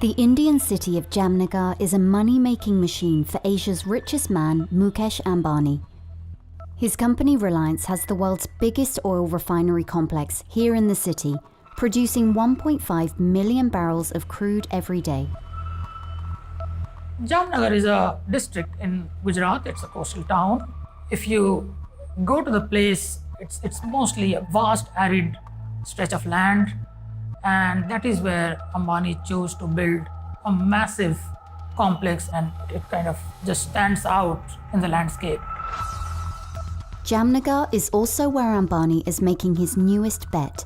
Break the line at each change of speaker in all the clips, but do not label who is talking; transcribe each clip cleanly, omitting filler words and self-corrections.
The Indian city of Jamnagar is a money-making machine for Asia's richest man, Mukesh Ambani. His company Reliance has the world's biggest oil refinery complex here in the city, producing 1.5 million barrels of crude every day.
Jamnagar is a district in Gujarat. It's a coastal town. If you go to the place, it's mostly a vast arid stretch of land, and that is where Ambani chose to build a massive complex, and it kind of just stands out in the landscape.
Jamnagar is also where Ambani is making his newest bet,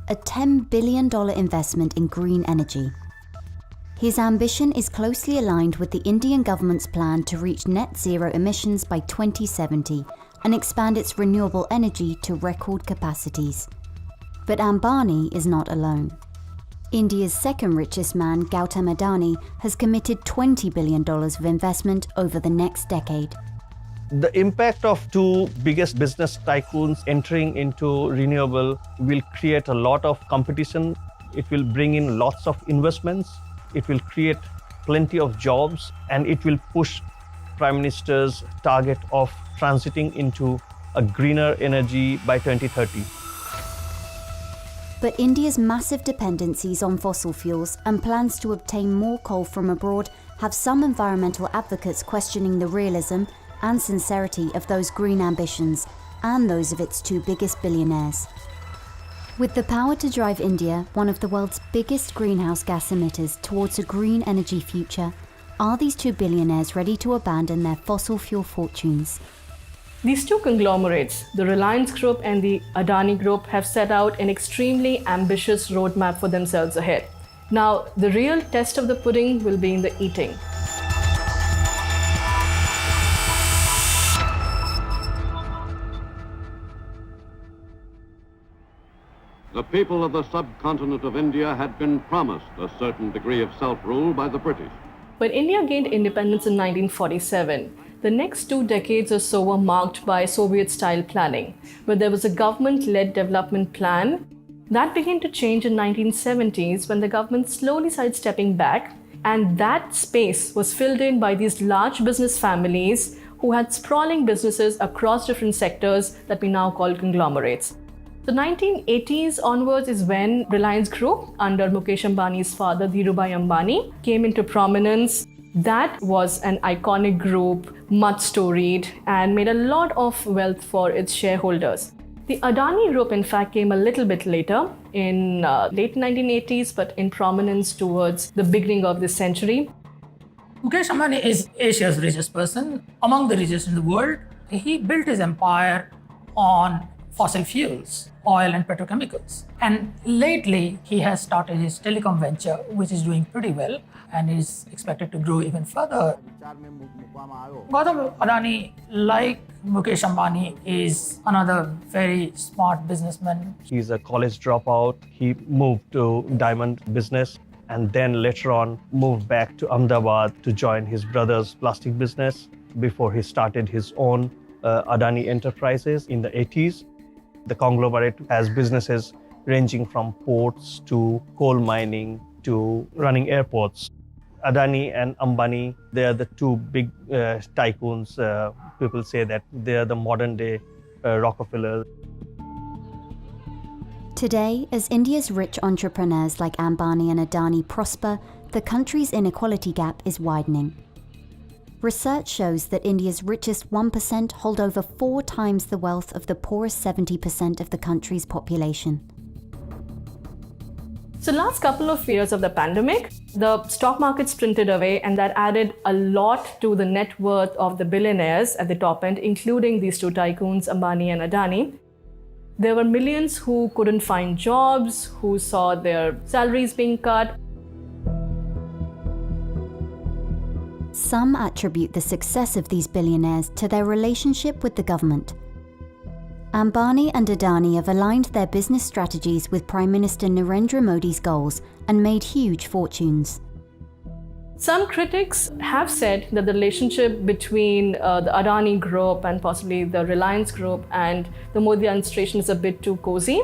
a $10 billion investment in green energy. His ambition is closely aligned with the Indian government's plan to reach net zero emissions by 2070 and expand its renewable energy to record capacities. But Ambani is not alone. India's second richest man, Gautam Adani, has committed $20 billion of investment over the next decade.
The impact of two biggest business tycoons entering into renewable will create a lot of competition. It will bring in lots of investments. It will create plenty of jobs, and it will push Prime Minister's target of transiting into a greener energy by 2030.
But India's massive dependencies on fossil fuels and plans to obtain more coal from abroad have some environmental advocates questioning the realism and sincerity of those green ambitions and those of its two biggest billionaires. With the power to drive India, one of the world's biggest greenhouse gas emitters, towards a green energy future, are these two billionaires ready to abandon their fossil fuel fortunes?
These two conglomerates, the Reliance Group and the Adani Group, have set out an extremely ambitious roadmap for themselves ahead. Now, the real test of the pudding will be in the eating.
The people of the subcontinent of India had been promised a certain degree of self-rule by the British.
When India gained independence in 1947, the next 2 decades or so were marked by Soviet-style planning, where there was a government-led development plan. That began to change in 1970s when the government slowly started stepping back, and that space was filled in by these large business families who had sprawling businesses across different sectors that we now call conglomerates. The 1980s onwards is when Reliance Group, under Mukesh Ambani's father, Dhirubhai Ambani, came into prominence. That was an iconic group, much storied, and made a lot of wealth for its shareholders. The Adani Group, in fact, came a little bit later, in late 1980s, but in prominence towards the beginning of this century.
Mukesh Ambani is Asia's richest person, among the richest in the world. He built his empire on fossil fuels, oil and petrochemicals. And lately, he has started his telecom venture, which is doing pretty well and is expected to grow even further. Gautam Adani, like Mukesh Ambani, is another very smart businessman.
He's a college dropout. He moved to diamond business and then later on moved back to Ahmedabad to join his brother's plastic business before he started his own Adani Enterprises in the 80s. The conglomerate has businesses ranging from ports to coal mining to running airports. Adani and Ambani, they are the two big tycoons. People say that they are the modern day Rockefeller.
Today, as India's rich entrepreneurs like Ambani and Adani prosper, the country's inequality gap is widening. Research shows that India's richest 1% hold over 4 times the wealth of the poorest 70% of the country's population.
So last couple of years of the pandemic, the stock market sprinted away, and that added a lot to the net worth of the billionaires at the top end, including these two tycoons, Ambani and Adani. There were millions who couldn't find jobs, who saw their salaries being cut.
Some attribute the success of these billionaires to their relationship with the government. Ambani and Adani have aligned their business strategies with Prime Minister Narendra Modi's goals and made huge fortunes.
Some critics have said that the relationship between the Adani Group and possibly the Reliance Group and the Modi administration is a bit too cozy.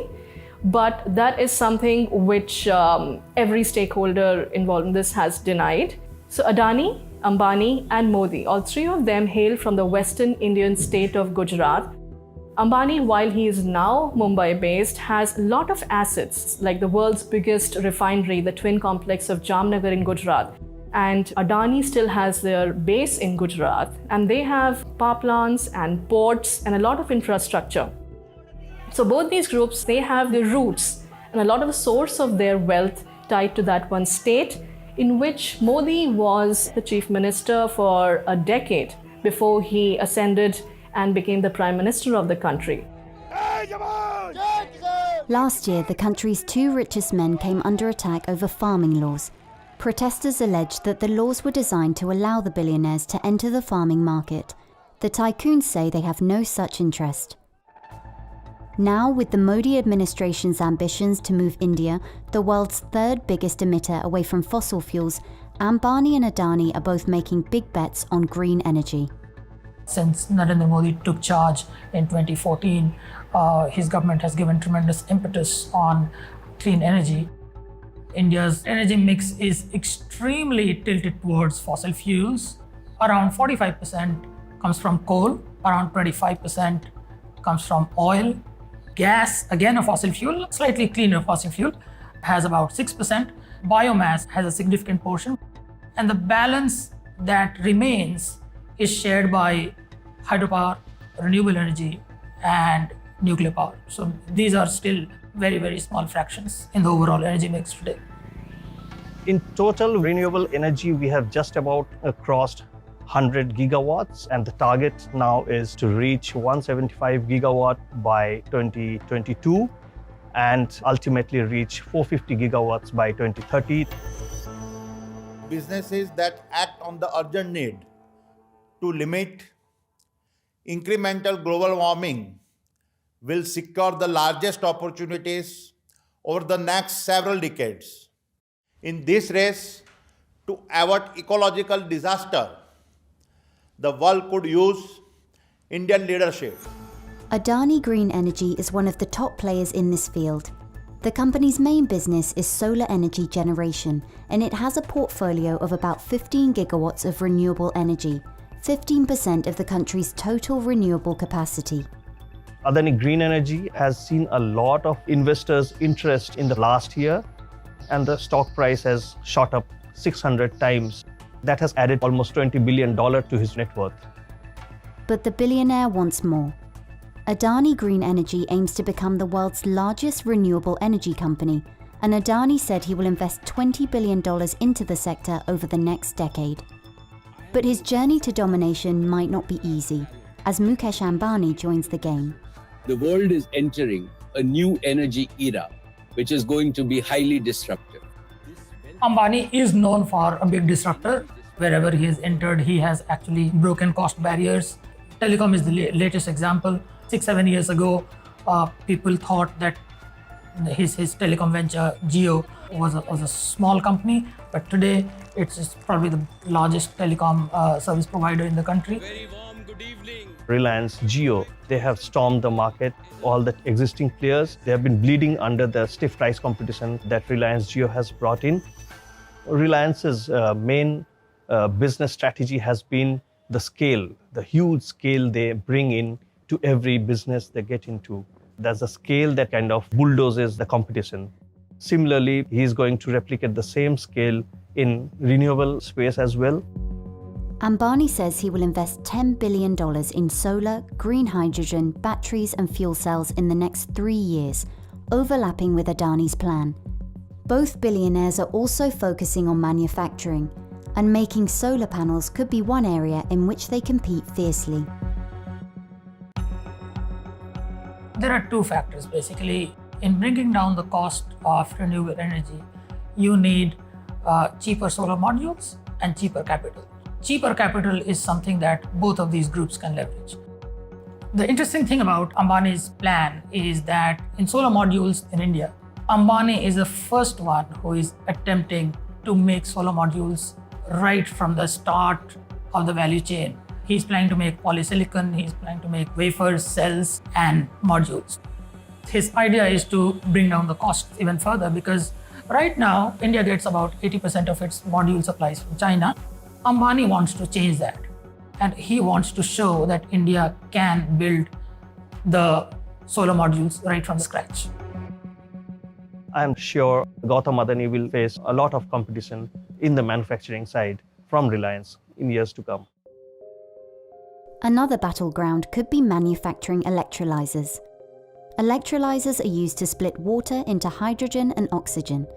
But that is something which every stakeholder involved in this has denied. So Adani, Ambani and Modi, all three of them hail from the western Indian state of Gujarat. Ambani, while he is now Mumbai-based, has a lot of assets like the world's biggest refinery, the twin complex of Jamnagar in Gujarat. And Adani still has their base in Gujarat, and they have power plants and ports and a lot of infrastructure. So both these groups, they have their roots and a lot of the source of their wealth tied to that one state, in which Modi was the chief minister for a decade before he ascended and became the prime minister of the country.
Last year, the country's two richest men came under attack over farming laws. Protesters alleged that the laws were designed to allow the billionaires to enter the farming market. The tycoons say they have no such interest. Now, with the Modi administration's ambitions to move India, the world's third biggest emitter, away from fossil fuels, Ambani and Adani are both making big bets on green energy.
Since Narendra Modi took charge in 2014, his government has given tremendous impetus on clean energy. India's energy mix is extremely tilted towards fossil fuels. Around 45% comes from coal, around 25% comes from oil. Gas, again a fossil fuel, slightly cleaner fossil fuel, has about 6%. Biomass has a significant portion. And the balance that remains is shared by hydropower, renewable energy, and nuclear power. So these are still very, very small fractions in the overall energy mix today.
In total renewable energy, we have just about crossed 100 gigawatts, and the target now is to reach 175 gigawatt by 2022 and ultimately reach 450 gigawatts by 2030.
Businesses that act on the urgent need to limit incremental global warming will secure the largest opportunities over the next several decades. In this race to avert ecological disaster, the world could use Indian leadership.
Adani Green Energy is one of the top players in this field. The company's main business is solar energy generation, and it has a portfolio of about 15 gigawatts of renewable energy, 15% of the country's total renewable capacity.
Adani Green Energy has seen a lot of investors' interest in the last year, and the stock price has shot up 600 times. That has added almost $20 billion to his net worth.
But the billionaire wants more. Adani Green Energy aims to become the world's largest renewable energy company, and Adani said he will invest $20 billion into the sector over the next decade. But his journey to domination might not be easy, as Mukesh Ambani joins the game.
The world is entering a new energy era, which is going to be highly disruptive.
Ambani is known for a big disruptor. Wherever he has entered, he has actually broken cost barriers. Telecom is the latest example. 6-7 years ago, people thought that his telecom venture, Jio, was a small company, but today it's probably the largest telecom service provider in the country.
Very warm good evening.
Reliance Jio, they have stormed the market. All the existing players, they have been bleeding under the stiff price competition that Reliance Jio has brought in. Reliance's main business strategy has been the scale, the huge scale they bring in to every business they get into. There's a scale that kind of bulldozes the competition. Similarly, he is going to replicate the same scale in renewable space as well.
Ambani says he will invest $10 billion in solar, green hydrogen, batteries and fuel cells in the next 3 years, overlapping with Adani's plan. Both billionaires are also focusing on manufacturing, and making solar panels could be one area in which they compete fiercely.
There are two factors basically. In bringing down the cost of renewable energy, you need cheaper solar modules and cheaper capital. Cheaper capital is something that both of these groups can leverage. The interesting thing about Ambani's plan is that in solar modules in India, Ambani is the first one who is attempting to make solar modules right from the start of the value chain. He's planning to make polysilicon, he's planning to make wafers, cells, and modules. His idea is to bring down the costs even further because right now India gets about 80% of its module supplies from China. Ambani wants to change that, and he wants to show that India can build the solar modules right from scratch.
I'm sure Gautam Adani will face a lot of competition in the manufacturing side from Reliance in years to come.
Another battleground could be manufacturing electrolyzers. Electrolyzers are used to split water into hydrogen and oxygen.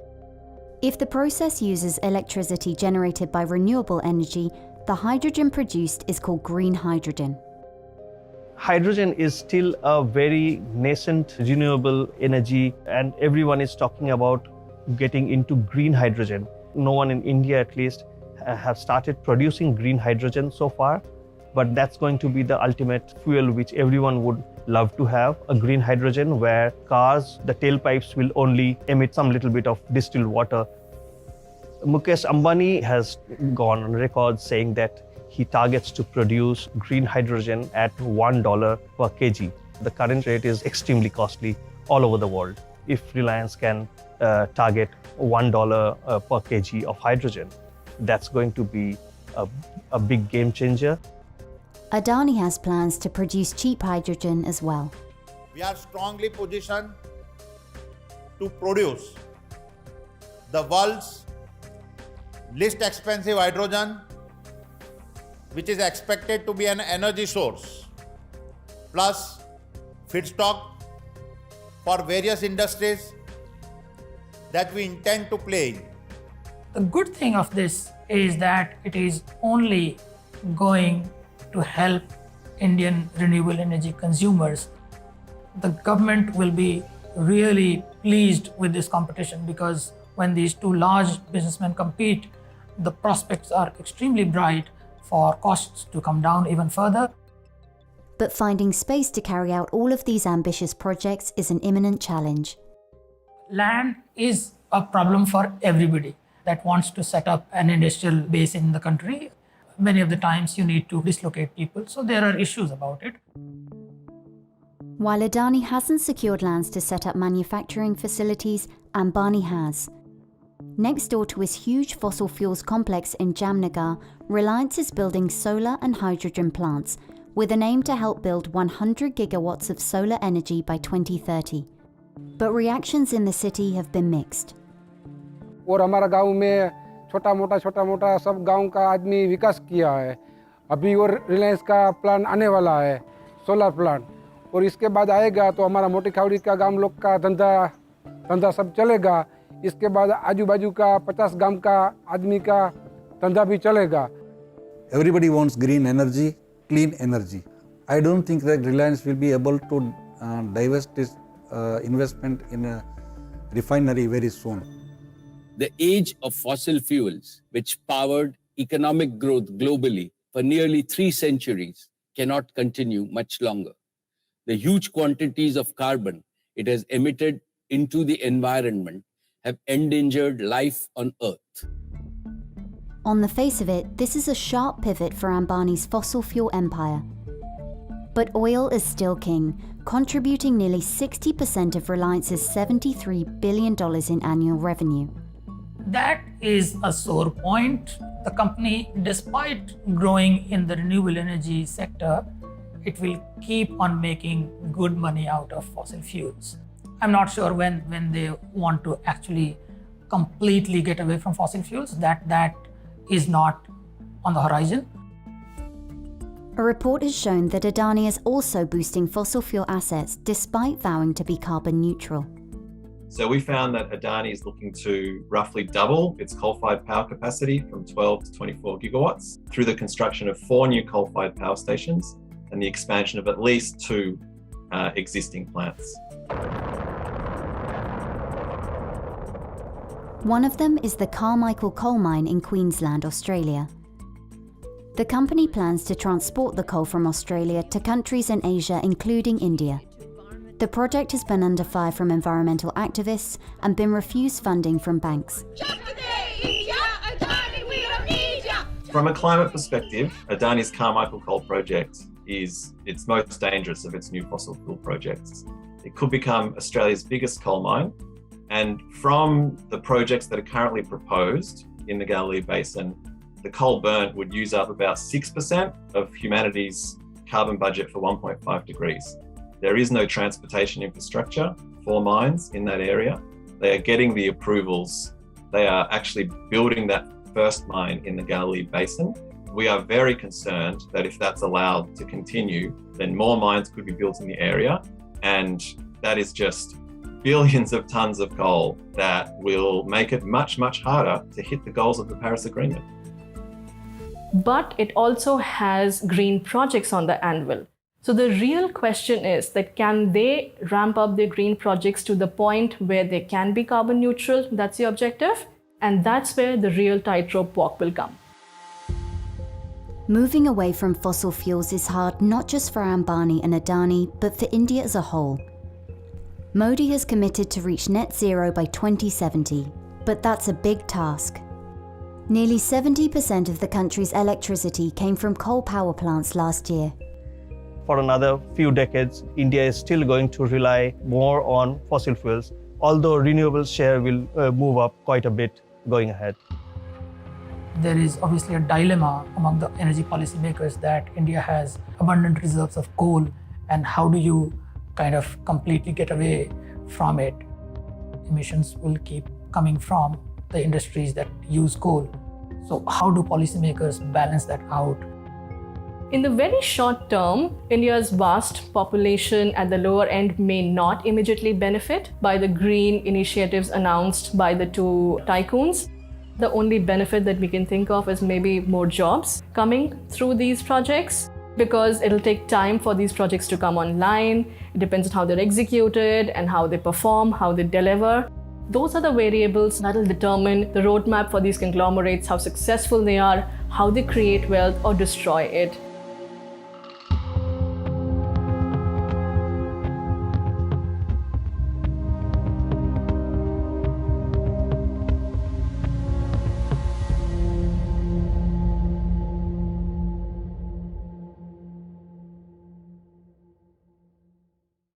If the process uses electricity generated by renewable energy, the hydrogen produced is called green hydrogen.
Hydrogen is still a very nascent renewable energy, and everyone is talking about getting into green hydrogen. No one in India, at least, have started producing green hydrogen so far, but that's going to be the ultimate fuel which everyone would love to have, a green hydrogen where cars, the tailpipes will only emit some little bit of distilled water. Mukesh Ambani has gone on record saying that he targets to produce green hydrogen at $1 per kg. The current rate is extremely costly all over the world. If Reliance can target $1 per kg of hydrogen, that's going to be a big game changer.
Adani has plans to produce cheap hydrogen as well.
We are strongly positioned to produce the world's least expensive hydrogen, which is expected to be an energy source, plus feedstock for various industries that we intend to play in.
The good thing of this is that it is only going to help Indian renewable energy consumers. The government will be really pleased with this competition because when these two large businessmen compete, the prospects are extremely bright for costs to come down even further.
But finding space to carry out all of these ambitious projects is an imminent challenge.
Land is a problem for everybody that wants to set up an industrial base in the country. Many of the times you need to dislocate people, so there are issues about it.
While Adani hasn't secured lands to set up manufacturing facilities, Ambani has. Next door to his huge fossil fuels complex in Jamnagar, Reliance is building solar and hydrogen plants with an aim to help build 100 gigawatts of solar energy by 2030. But reactions in the city have been mixed.
और हमारा गांव में छोटा मोटा सब गांव का आदमी विकास किया है। अभी और रिलायंस का प्लान आने वाला है, सोलर प्लांट, और इसके बाद आएगा तो हमारा मोटी खावड़ी का गांव लोग का धंधा सब चलेगा। इसके बाद आजू बाजू का 50 गांव का आदमी का धंधा भी चलेगा।
Everybody wants green energy, clean energy. I don't think that Reliance will be able to divest its investment in a refinery very soon.
The age of fossil fuels, which powered economic growth globally for nearly 3 centuries, cannot continue much longer. The huge quantities of carbon it has emitted into the environment have endangered life on Earth.
On the face of it, this is a sharp pivot for Ambani's fossil fuel empire. But oil is still king, contributing nearly 60% of Reliance's $73 billion in annual revenue.
That is a sore point. The company, despite growing in the renewable energy sector, it will keep on making good money out of fossil fuels. I'm not sure when they want to actually completely get away from fossil fuels. That is not on the horizon.
A report has shown that Adani is also boosting fossil fuel assets despite vowing to be carbon neutral.
So we found that Adani is looking to roughly double its coal-fired power capacity from 12 to 24 gigawatts through the construction of 4 new coal-fired power stations and the expansion of at least 2 existing plants.
One of them is the Carmichael coal mine in Queensland, Australia. The company plans to transport the coal from Australia to countries in Asia, including India. The project has been under fire from environmental activists and been refused funding from banks.
From a climate perspective, Adani's Carmichael coal project is its most dangerous of its new fossil fuel projects. It could become Australia's biggest coal mine. And from the projects that are currently proposed in the Galilee Basin, the coal burnt would use up about 6% of humanity's carbon budget for 1.5 degrees. There is no transportation infrastructure for mines in that area. They are getting the approvals. They are actually building that first mine in the Galilee Basin. We are very concerned that if that's allowed to continue, then more mines could be built in the area. And that is just billions of tons of coal that will make it much, much harder to hit the goals of the Paris Agreement.
But it also has green projects on the anvil. So the real question is that can they ramp up their green projects to the point where they can be carbon neutral? That's the objective. And that's where the real tightrope walk will come.
Moving away from fossil fuels is hard not just for Ambani and Adani, but for India as a whole. Modi has committed to reach net zero by 2070, but that's a big task. Nearly 70% of the country's electricity came from coal power plants last year.
For another few decades, India is still going to rely more on fossil fuels, although renewable share will move up quite a bit going ahead.
There is obviously a dilemma among the energy policymakers that India has abundant reserves of coal, and how do you kind of completely get away from it? Emissions will keep coming from the industries that use coal. So how do policymakers balance that out?
In the very short term, India's vast population at the lower end may not immediately benefit by the green initiatives announced by the two tycoons. The only benefit that we can think of is maybe more jobs coming through these projects, because it'll take time for these projects to come online. It depends on how they're executed and how they perform, how they deliver. Those are the variables that will determine the roadmap for these conglomerates, how successful they are, how they create wealth or destroy it.